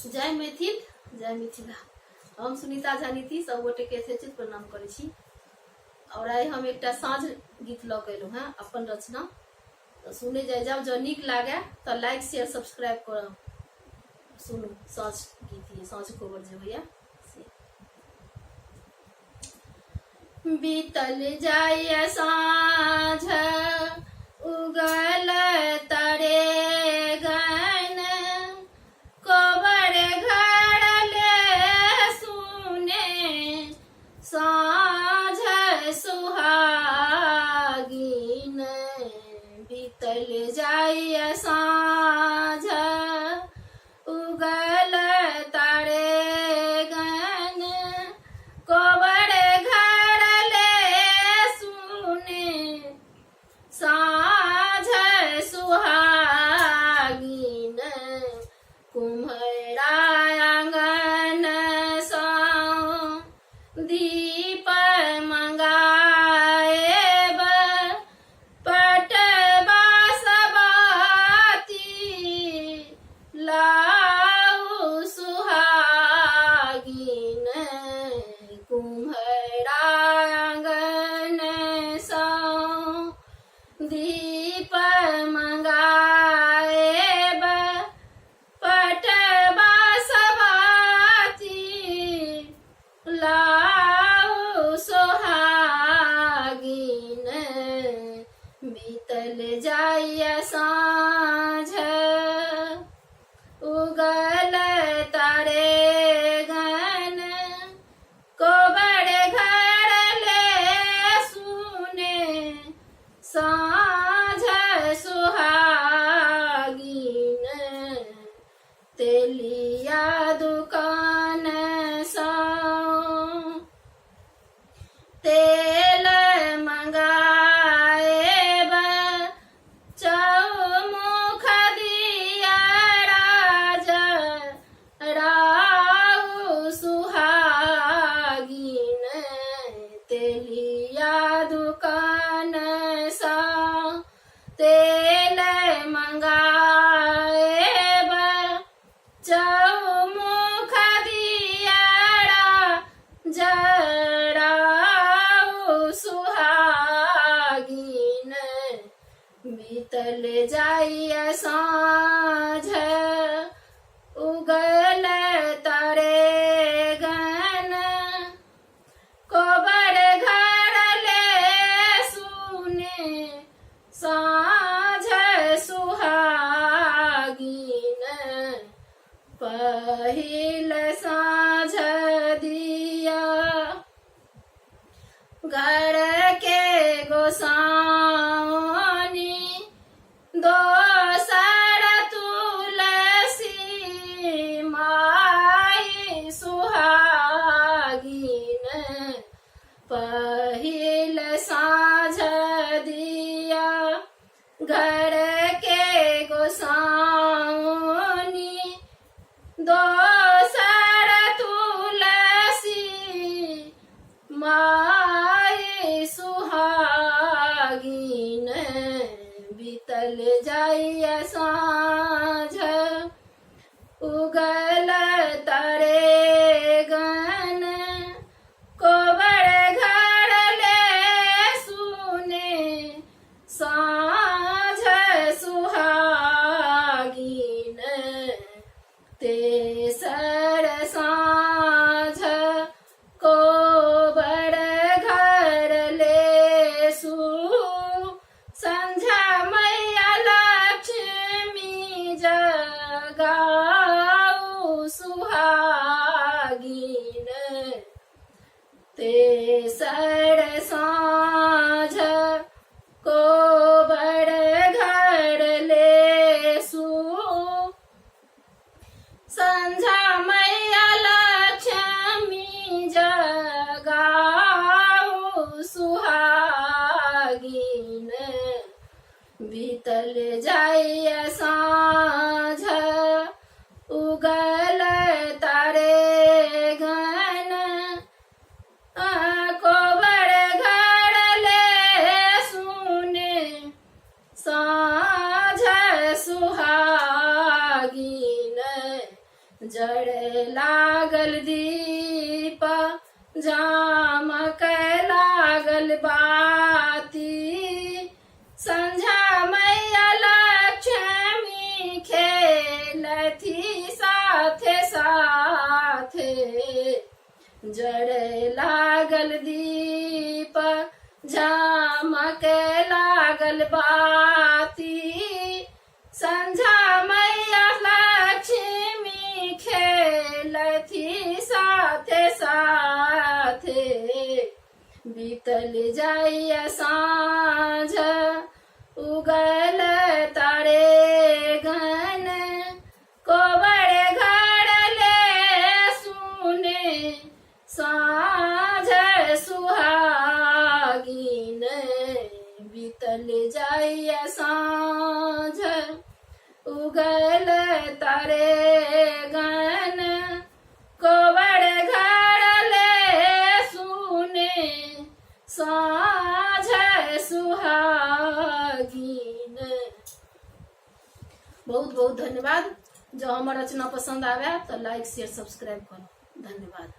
जय मैथिल जय मिथिला। हम सुनीता झा नीति सब गोटे के यथोचित प्रणाम करै छी। और आइ हम एक साँझ गीत लऽ के एलहुँ हैं अपन रचना, तो सुने जाए जाओ। जो निक लागे तो लाइक शेयर सब्सक्राइब करब। सुनू साँझ गीत, ये साँझ कोबर जो होइया से। बीतल जाय साँझ उगल तरे गन, कोबर घर ले सुने साँझ सुहागिन। बीतल जाय साँझ उगल तारे गन, कोबर घर ले सुने साँझ सुहागिन। कुम्हरा आंगन सँ दीप मंगाएब, पटवा सबाती लाउ सुहागिन। कुम्हरा आंगन सँ दीप मंगाएब, पटवा सबाती लाउ सोहागिन। बीतल जाय साँझ उगल तारे गन, कोबर घर ले सुने साँझ सुहागिन। तेलिया दुकान सँ तेल मंगाएब, चौमुख दिया राउ सुहागिन। तेलिया दुकान सँ तेल मंगाएब, चौमुख दिया जराउ सुहागिन। बीतल जाय साँझ उगल तारे गन, कोबर घर ले सुने साँझ सुहागिन। पहिल साँझ दिया घर के गोसानी, दोसर तुलसी माई सुहागिन। पहिल साँझ दिया घर के गोसानी, दोसर तुलसी माई सुहागिन। बीतल जाय साँझ उगल तारे गन, कोबर घर ले सुने साँझ सुहागिन। तेसर साँझ कोबर घर ले सु, संझा मैया लक्ष्मी जगाउ सुहागिन। तेसर साँझ कोबर घर ले सु, संझा मैया लक्ष्मी जगाउ सुहागिन। बीतल जाय साँझ उगल तारे गन, कोबर घर ले सुने साँझ सुहागिन। जड़े लागल दीप जामक लागल बाती संझा मैया लक्ष्मी खेलथी साथे साथे जड़े लागल दीप झामक लागल बाती संझा मैया लक्ष्मी खेलथी साथे साथे बीतल जाइया साँझ उगल तारे गन कोबर घर ले सुने साँझ सुहागिन बीतल जाइया साँझ उगल तारे गन कोबर घर ले सुने साँझ सुहागिन। बहुत बहुत धन्यवाद। जो हमार रचना पसंद आवे तो लाइक शेयर सब्सक्राइब करो। धन्यवाद।